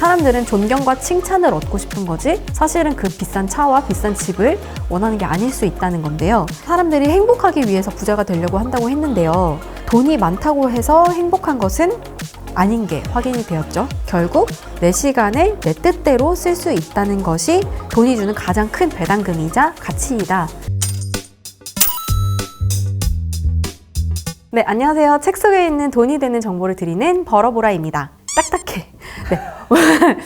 사람들은 존경과 칭찬을 얻고 싶은 거지 사실은 그 비싼 차와 비싼 집을 원하는 게 아닐 수 있다는 건데요. 사람들이 행복하기 위해서 부자가 되려고 한다고 했는데요. 돈이 많다고 해서 행복한 것은 아닌 게 확인이 되었죠. 결국 내 시간을 내 뜻대로 쓸 수 있다는 것이 돈이 주는 가장 큰 배당금이자 가치이다. 네, 안녕하세요. 책 속에 있는 돈이 되는 정보를 드리는 벌어보라입니다. 딱딱해. 네.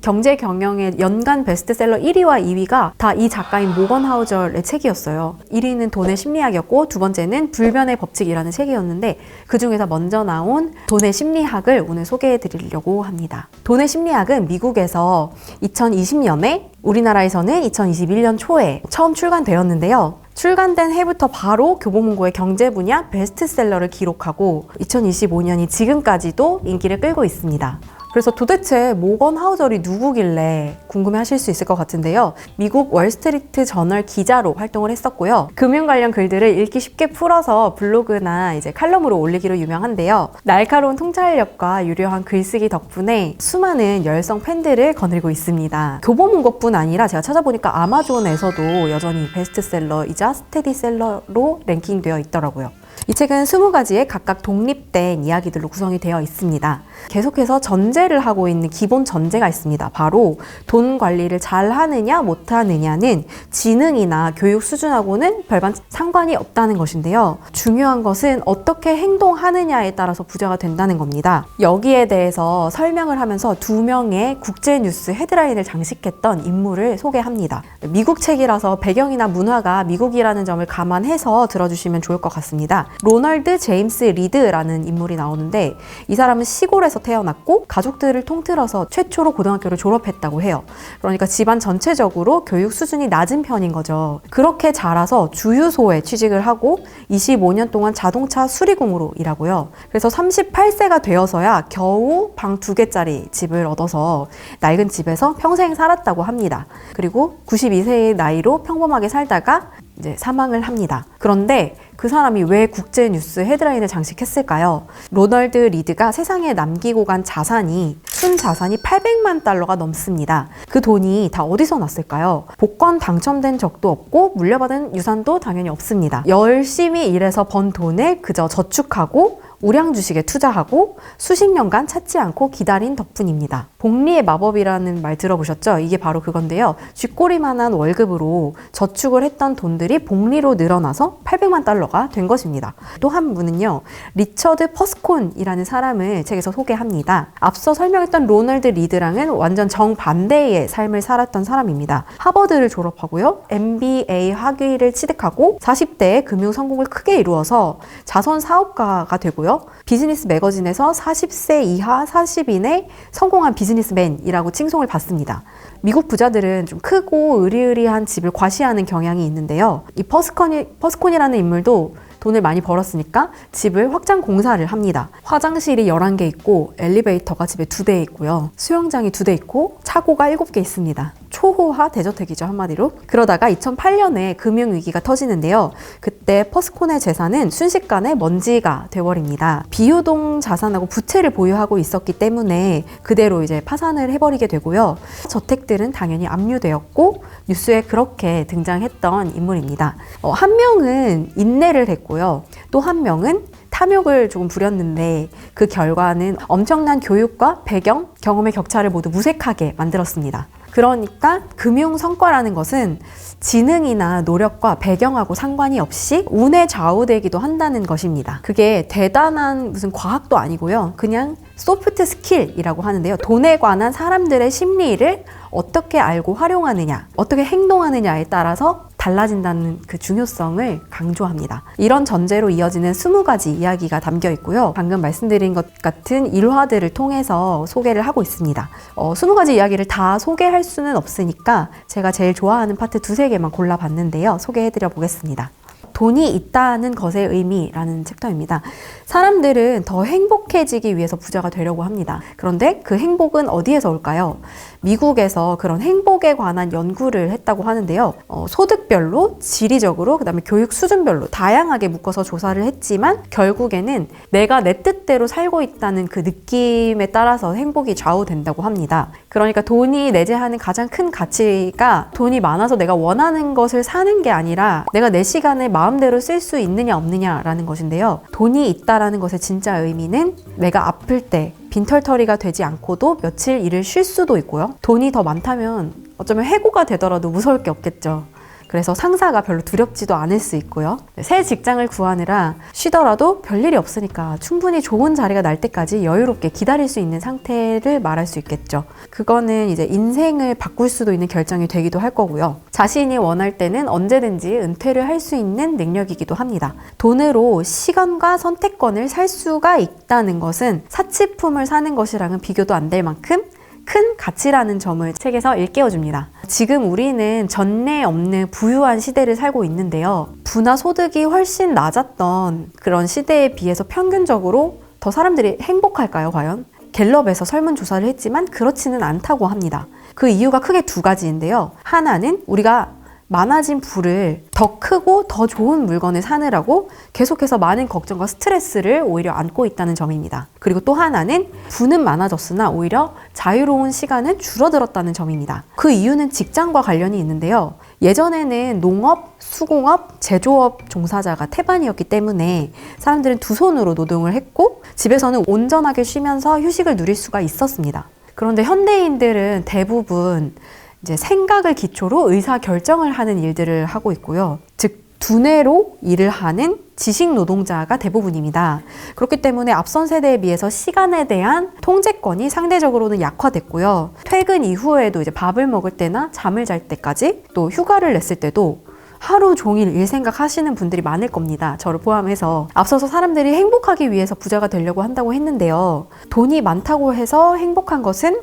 경제 경영의 연간 베스트셀러 1위와 2위가 다 이 작가인 모건 하우절의 책이었어요. 1위는 돈의 심리학이었고 두 번째는 불변의 법칙이라는 책이었는데 그 중에서 먼저 나온 돈의 심리학을 오늘 소개해 드리려고 합니다. 돈의 심리학은 미국에서 2020년에 우리나라에서는 2021년 초에 처음 출간되었는데요. 출간된 해부터 바로 교보문고의 경제 분야 베스트셀러를 기록하고 2025년이 지금까지도 인기를 끌고 있습니다. 그래서 도대체 모건 하우절이 누구길래 궁금해하실 수 있을 것 같은데요. 미국 월스트리트 저널 기자로 활동을 했었고요. 금융 관련 글들을 읽기 쉽게 풀어서 블로그나 이제 칼럼으로 올리기로 유명한데요. 날카로운 통찰력과 유려한 글쓰기 덕분에 수많은 열성 팬들을 거느리고 있습니다. 교보문고뿐 아니라 제가 찾아보니까 아마존에서도 여전히 베스트셀러이자 스테디셀러로 랭킹되어 있더라고요. 이 책은 20가지의 각각 독립된 이야기들로 구성이 되어 있습니다. 계속해서 전제를 하고 있는 기본 전제가 있습니다. 바로 돈 관리를 잘 하느냐 못하느냐는 지능이나 교육 수준하고는 별반 상관이 없다는 것인데요. 중요한 것은 어떻게 행동하느냐에 따라서 부자가 된다는 겁니다. 여기에 대해서 설명을 하면서 두 명의 국제뉴스 헤드라인을 장식했던 인물을 소개합니다. 미국 책이라서 배경이나 문화가 미국이라는 점을 감안해서 들어주시면 좋을 것 같습니다. 로널드 제임스 리드라는 인물이 나오는데 이 사람은 시골에서 태어났고 가족들을 통틀어서 최초로 고등학교를 졸업했다고 해요. 그러니까 집안 전체적으로 교육 수준이 낮은 편인 거죠. 그렇게 자라서 주유소에 취직을 하고 25년 동안 자동차 수리공으로 일하고요. 그래서 38세가 되어서야 겨우 방 2개짜리 집을 얻어서 낡은 집에서 평생 살았다고 합니다. 그리고 92세의 나이로 평범하게 살다가 이제 사망을 합니다. 그런데 그 사람이 왜 국제뉴스 헤드라인을 장식했을까요? 로널드 리드가 세상에 남기고 간 자산이 순자산이 800만 달러가 넘습니다. 그 돈이 다 어디서 났을까요? 복권 당첨된 적도 없고 물려받은 유산도 당연히 없습니다. 열심히 일해서 번 돈을 그저 저축하고 우량 주식에 투자하고 수십 년간 찾지 않고 기다린 덕분입니다. 복리의 마법이라는 말 들어보셨죠? 이게 바로 그건데요. 쥐꼬리만한 월급으로 저축을 했던 돈들이 복리로 늘어나서 800만 달러가 된 것입니다. 또 한 분은요. 리처드 퍼스콘이라는 사람을 책에서 소개합니다. 앞서 설명했던 로널드 리드랑은 완전 정반대의 삶을 살았던 사람입니다. 하버드를 졸업하고요. MBA 학위를 취득하고 40대에 금융 성공을 크게 이루어서 자선 사업가가 되고요. 비즈니스 매거진에서 40세 이하 40인의 성공한 비즈니스맨이라고 칭송을 받습니다. 미국 부자들은 좀 크고 으리으리한 집을 과시하는 경향이 있는데요. 이 퍼스콘이라는 인물도 돈을 많이 벌었으니까 집을 확장 공사를 합니다. 화장실이 11개 있고 엘리베이터가 집에 2대 있고요. 수영장이 2대 있고 차고가 7개 있습니다. 초호화 대저택이죠, 한마디로. 그러다가 2008년에 금융위기가 터지는데요. 그때 퍼스콘의 재산은 순식간에 먼지가 돼버립니다. 비유동 자산하고 부채를 보유하고 있었기 때문에 그대로 이제 파산을 해버리게 되고요. 저택들은 당연히 압류되었고 뉴스에 그렇게 등장했던 인물입니다. 한 명은 인내를 했고요. 또 한 명은 탐욕을 조금 부렸는데 그 결과는 엄청난 교육과 배경, 경험의 격차를 모두 무색하게 만들었습니다. 그러니까 금융 성과라는 것은 지능이나 노력과 배경하고 상관이 없이 운에 좌우되기도 한다는 것입니다. 그게 대단한 무슨 과학도 아니고요. 그냥 소프트 스킬이라고 하는데요. 돈에 관한 사람들의 심리를 어떻게 알고 활용하느냐, 어떻게 행동하느냐에 따라서 달라진다는 그 중요성을 강조합니다. 이런 전제로 이어지는 20가지 이야기가 담겨 있고요. 방금 말씀드린 것 같은 일화들을 통해서 소개를 하고 있습니다. 20가지 이야기를 다 소개할 수는 없으니까 제가 제일 좋아하는 파트 2-3개만 골라봤는데요. 소개해드려 보겠습니다. 돈이 있다는 것의 의미라는 챕터입니다. 사람들은 더 행복해지기 위해서 부자가 되려고 합니다. 그런데 그 행복은 어디에서 올까요? 미국에서 그런 행복에 관한 연구를 했다고 하는데요. 소득별로, 지리적으로, 그다음에 교육 수준별로 다양하게 묶어서 조사를 했지만 결국에는 내가 내 뜻대로 살고 있다는 그 느낌에 따라서 행복이 좌우된다고 합니다. 그러니까 돈이 내재하는 가장 큰 가치가 돈이 많아서 내가 원하는 것을 사는 게 아니라 내가 내 시간을 마음대로 쓸 수 있느냐 없느냐라는 것인데요. 돈이 있다라는 것의 진짜 의미는 내가 아플 때 빈털터리가 되지 않고도 며칠 일을 쉴 수도 있고요. 돈이 더 많다면 어쩌면 해고가 되더라도 무서울 게 없겠죠. 그래서 상사가 별로 두렵지도 않을 수 있고요. 새 직장을 구하느라 쉬더라도 별일이 없으니까 충분히 좋은 자리가 날 때까지 여유롭게 기다릴 수 있는 상태를 말할 수 있겠죠. 그거는 이제 인생을 바꿀 수도 있는 결정이 되기도 할 거고요. 자신이 원할 때는 언제든지 은퇴를 할 수 있는 능력이기도 합니다. 돈으로 시간과 선택권을 살 수가 있다는 것은 사치품을 사는 것이랑은 비교도 안 될 만큼 큰 가치라는 점을 책에서 일깨워줍니다. 지금 우리는 전례 없는 부유한 시대를 살고 있는데요. 부나 소득이 훨씬 낮았던 그런 시대에 비해서 평균적으로 더 사람들이 행복할까요, 과연? 갤럽에서 설문조사를 했지만 그렇지는 않다고 합니다. 그 이유가 크게 두 가지인데요. 하나는 우리가 많아진 부를 더 크고 더 좋은 물건을 사느라고 계속해서 많은 걱정과 스트레스를 오히려 안고 있다는 점입니다. 그리고 또 하나는 부는 많아졌으나 오히려 자유로운 시간은 줄어들었다는 점입니다. 그 이유는 직장과 관련이 있는데요. 예전에는 농업, 수공업, 제조업 종사자가 태반이었기 때문에 사람들은 두 손으로 노동을 했고 집에서는 온전하게 쉬면서 휴식을 누릴 수가 있었습니다. 그런데 현대인들은 대부분 이제 생각을 기초로 의사 결정을 하는 일들을 하고 있고요. 즉 두뇌로 일을 하는 지식 노동자가 대부분입니다. 그렇기 때문에 앞선 세대에 비해서 시간에 대한 통제권이 상대적으로는 약화됐고요. 퇴근 이후에도 이제 밥을 먹을 때나 잠을 잘 때까지 또 휴가를 냈을 때도 하루 종일 일 생각하시는 분들이 많을 겁니다. 저를 포함해서. 앞서서 사람들이 행복하기 위해서 부자가 되려고 한다고 했는데요. 돈이 많다고 해서 행복한 것은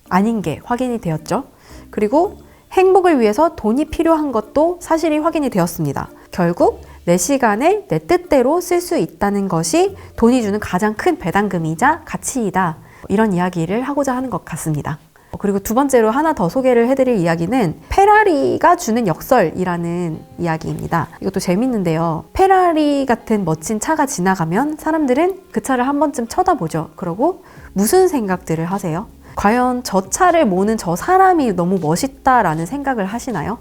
아닌 게 확인이 되었죠. 그리고 행복을 위해서 돈이 필요한 것도 사실이 확인이 되었습니다. 결국 내 시간을 내 뜻대로 쓸 수 있다는 것이 돈이 주는 가장 큰 배당금이자 가치이다. 이런 이야기를 하고자 하는 것 같습니다. 그리고 두 번째로 하나 더 소개를 해드릴 이야기는 페라리가 주는 역설이라는 이야기입니다. 이것도 재밌는데요. 페라리 같은 멋진 차가 지나가면 사람들은 그 차를 한 번쯤 쳐다보죠. 그러고 무슨 생각들을 하세요? 과연 저 차를 모는 저 사람이 너무 멋있다라는 생각을 하시나요?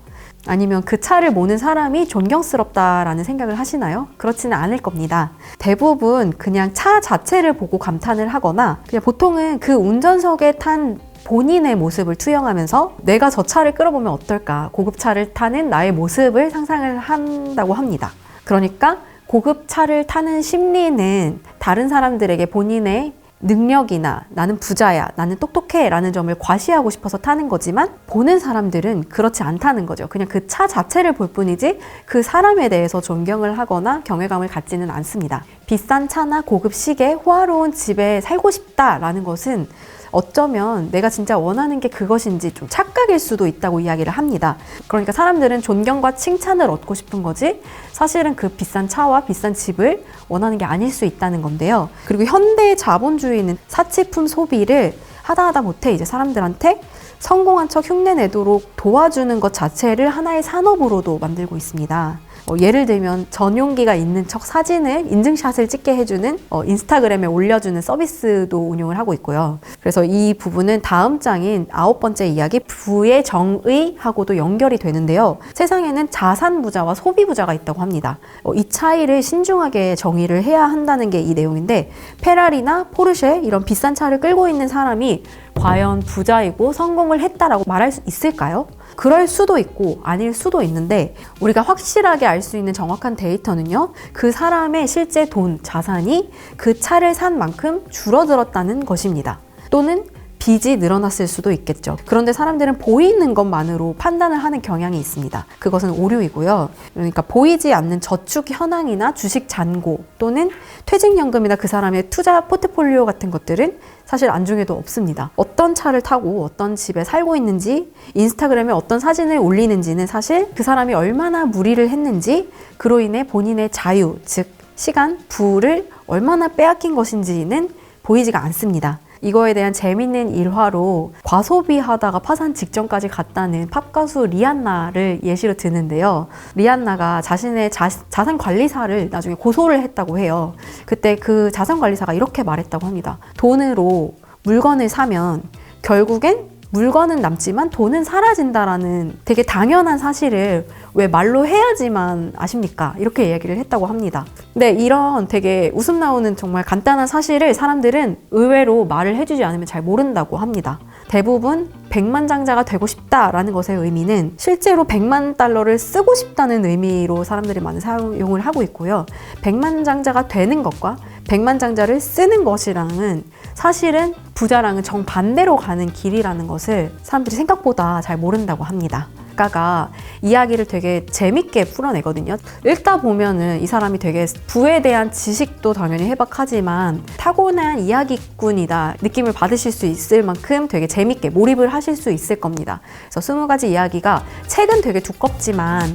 아니면 그 차를 모는 사람이 존경스럽다라는 생각을 하시나요? 그렇지는 않을 겁니다. 대부분 그냥 차 자체를 보고 감탄을 하거나 그냥 보통은 그 운전석에 탄 본인의 모습을 투영하면서 내가 저 차를 끌어보면 어떨까? 고급차를 타는 나의 모습을 상상을 한다고 합니다. 그러니까 고급차를 타는 심리는 다른 사람들에게 본인의 능력이나 나는 부자야, 나는 똑똑해 라는 점을 과시하고 싶어서 타는 거지만 보는 사람들은 그렇지 않다는 거죠. 그냥 그 차 자체를 볼 뿐이지 그 사람에 대해서 존경을 하거나 경외감을 갖지는 않습니다. 비싼 차나 고급 시계, 호화로운 집에 살고 싶다라는 것은 어쩌면 내가 진짜 원하는 게 그것인지 좀 착각일 수도 있다고 이야기를 합니다. 그러니까 사람들은 존경과 칭찬을 얻고 싶은 거지 사실은 그 비싼 차와 비싼 집을 원하는 게 아닐 수 있다는 건데요. 그리고 현대 자본주의는 사치품 소비를 하다 못해 이제 사람들한테 성공한 척 흉내내도록 도와주는 것 자체를 하나의 산업으로도 만들고 있습니다. 예를 들면 전용기가 있는 척 사진을 인증샷을 찍게 해주는 인스타그램에 올려주는 서비스도 운영을 하고 있고요. 그래서 이 부분은 다음 장인 9번째 이야기 부의 정의하고도 연결이 되는데요. 세상에는 자산 부자와 소비 부자가 있다고 합니다. 이 차이를 신중하게 정의를 해야 한다는 게 이 내용인데 페라리나 포르쉐 이런 비싼 차를 끌고 있는 사람이 과연 부자이고 성공을 했다라고 말할 수 있을까요? 그럴 수도 있고 아닐 수도 있는데 우리가 확실하게 알 수 있는 정확한 데이터는요. 그 사람의 실제 돈, 자산이 그 차를 산 만큼 줄어들었다는 것입니다. 또는 빚이 늘어났을 수도 있겠죠. 그런데 사람들은 보이는 것만으로 판단을 하는 경향이 있습니다. 그것은 오류이고요. 그러니까 보이지 않는 저축 현황이나 주식 잔고 또는 퇴직연금이나 그 사람의 투자 포트폴리오 같은 것들은 사실 안중에도 없습니다. 어떤 차를 타고 어떤 집에 살고 있는지, 인스타그램에 어떤 사진을 올리는지는 사실 그 사람이 얼마나 무리를 했는지, 그로 인해 본인의 자유, 즉 시간, 부를 얼마나 빼앗긴 것인지는 보이지가 않습니다. 이거에 대한 재밌는 일화로 과소비하다가 파산 직전까지 갔다는 팝가수 리안나를 예시로 드는데요. 리안나가 자신의 자산 관리사를 나중에 고소를 했다고 해요. 그때 그 자산 관리사가 이렇게 말했다고 합니다. 돈으로 물건을 사면 결국엔 물건은 남지만 돈은 사라진다라는 되게 당연한 사실을 왜 말로 해야지만 아십니까? 이렇게 이야기를 했다고 합니다. 근데 이런 되게 웃음 나오는 정말 간단한 사실을 사람들은 의외로 말을 해주지 않으면 잘 모른다고 합니다. 대부분 백만장자가 되고 싶다라는 것의 의미는 실제로 100만 달러를 쓰고 싶다는 의미로 사람들이 많이 사용을 하고 있고요. 백만장자가 되는 것과 백만장자를 쓰는 것이랑은 사실은 부자랑은 정반대로 가는 길이라는 것을 사람들이 생각보다 잘 모른다고 합니다. 작가가 이야기를 되게 재밌게 풀어내거든요. 읽다 보면은 이 사람이 되게 부에 대한 지식도 당연히 해박하지만 타고난 이야기꾼이다 느낌을 받으실 수 있을 만큼 되게 재밌게 몰입을 하실 수 있을 겁니다. 그래서 20가지 이야기가 책은 되게 두껍지만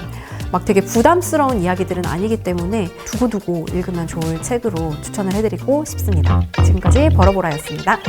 막 되게 부담스러운 이야기들은 아니기 때문에 두고두고 읽으면 좋을 책으로 추천을 해드리고 싶습니다. 지금까지 버러보라였습니다.